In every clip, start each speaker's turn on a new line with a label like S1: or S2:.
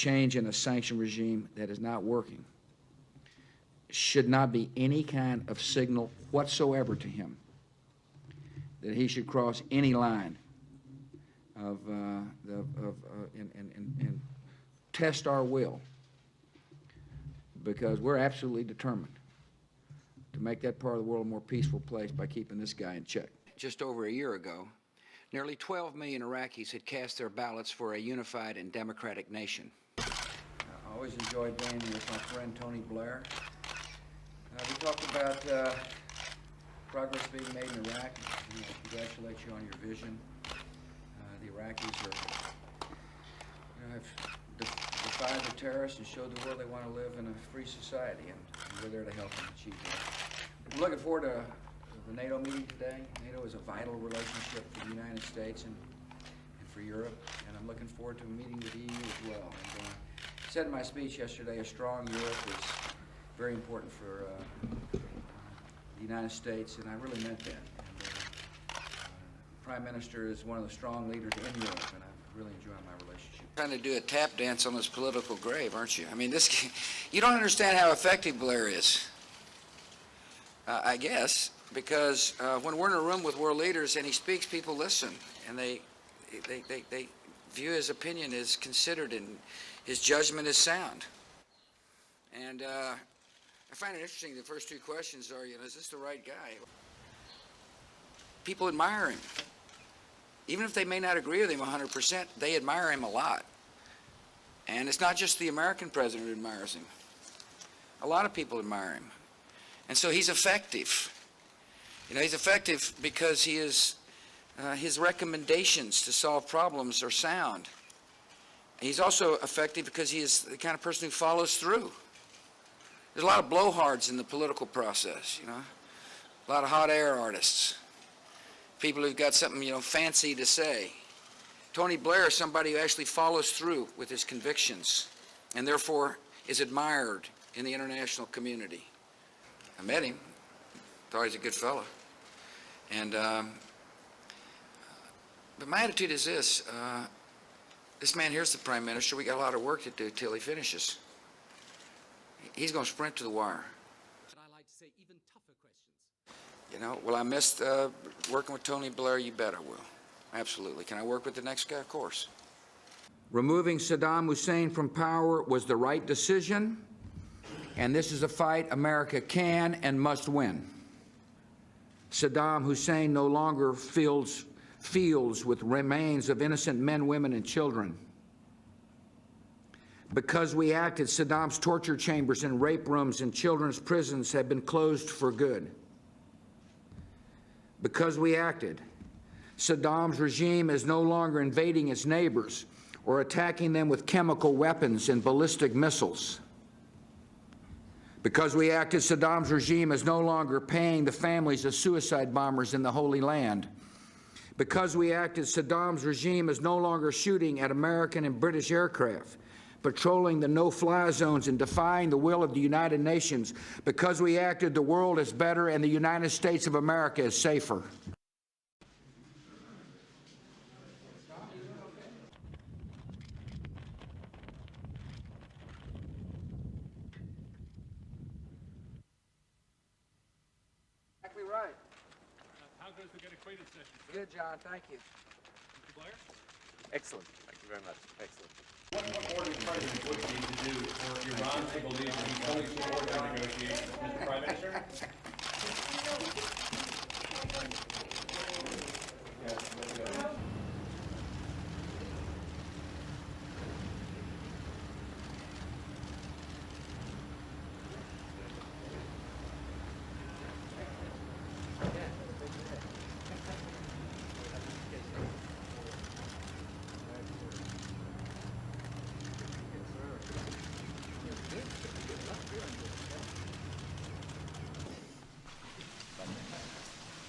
S1: change in a sanction regime that is not working should not be any kind of signal whatsoever to him that he should cross any line and test our will, because we're absolutely determined to make that part of the world a more peaceful place by keeping this guy in check. Just over a year ago, nearly 12 million Iraqis had cast their ballots for a unified and democratic nation. I always enjoyed being with my friend Tony Blair. We talked about progress being made in Iraq. I congratulate you on your vision. The Iraqis have defied the terrorists and showed the world they want to live in a free society, and we're there to help them achieve that. I'm looking forward to the NATO meeting today. NATO is a vital relationship for the United States and for Europe, and I'm looking forward to a meeting with the EU as well. And I said in my speech yesterday, a strong Europe is very important for the United States, and I really meant that. And, the Prime Minister is one of the strong leaders in Europe, and I'm really enjoying my relationship. Trying to do a tap dance on his political grave, aren't you? I mean, you don't understand how effective Blair is, I guess, because when we're in a room with world leaders and he speaks, people listen, and they view his opinion as considered and his judgment is sound. And I find it interesting, the first two questions are, is this the right guy? People admire him. Even if they may not agree with him 100%, they admire him a lot. And it's not just the American president who admires him. A lot of people admire him. And so he's effective. He's effective because he is, his recommendations to solve problems are sound. He's also effective because he is the kind of person who follows through. There's a lot of blowhards in the political process, a lot of hot air artists, people who've got something, fancy to say. Tony Blair is somebody who actually follows through with his convictions and therefore is admired in the international community. I met him, thought he's a good fellow. And, but my attitude is this, this man here's the Prime Minister, we got a lot of work to do till he finishes. He's going to sprint to the wire.
S2: But I like to say even tougher questions.
S1: Will I miss working with Tony Blair? You bet I will. Absolutely. Can I work with the next guy? Of course. Removing Saddam Hussein from power was the right decision, and this is a fight America can and must win. Saddam Hussein no longer fills fields with remains of innocent men, women, and children. Because we acted, Saddam's torture chambers and rape rooms and children's prisons have been closed for good. Because we acted, Saddam's regime is no longer invading its neighbors or attacking them with chemical weapons and ballistic missiles. Because we acted, Saddam's regime is no longer paying the families of suicide bombers in the Holy Land. Because we acted, Saddam's regime is no longer shooting at American and British aircraft, patrolling the no-fly zones and defying the will of the United Nations. Because we acted, the world is better and the United States of America is safer. Exactly right.
S2: How goes the Get Acquainted session?
S1: Good, John. Thank you.
S2: Mr. Blair?
S3: Excellent. Thank you very much. Excellent.
S4: What more does the President Bush need to do for Iran to believe that he fully supports our negotiations, Mr. Prime Minister?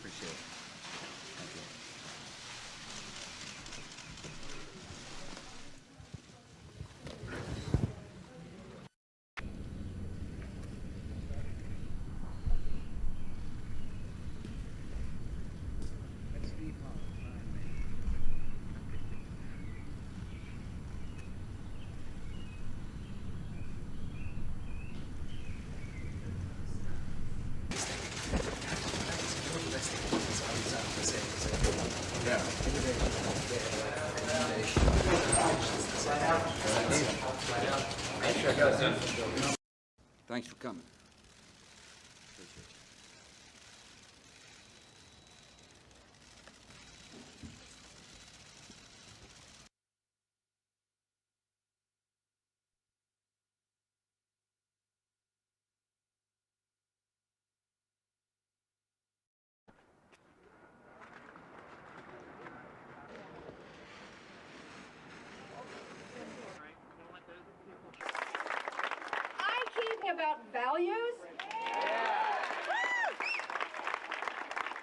S3: Appreciate it.
S1: Thanks for coming. Appreciate you.
S5: About values?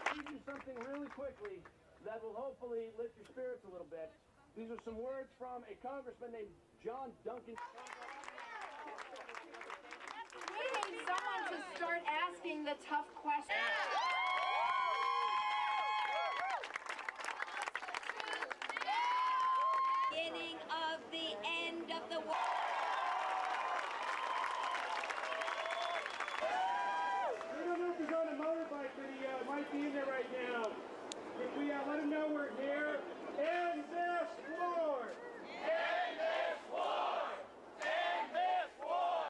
S6: Teach you something really quickly that will hopefully lift your spirits a little bit. These are some words from a congressman named John Duncan.
S5: We need someone to start asking the tough questions.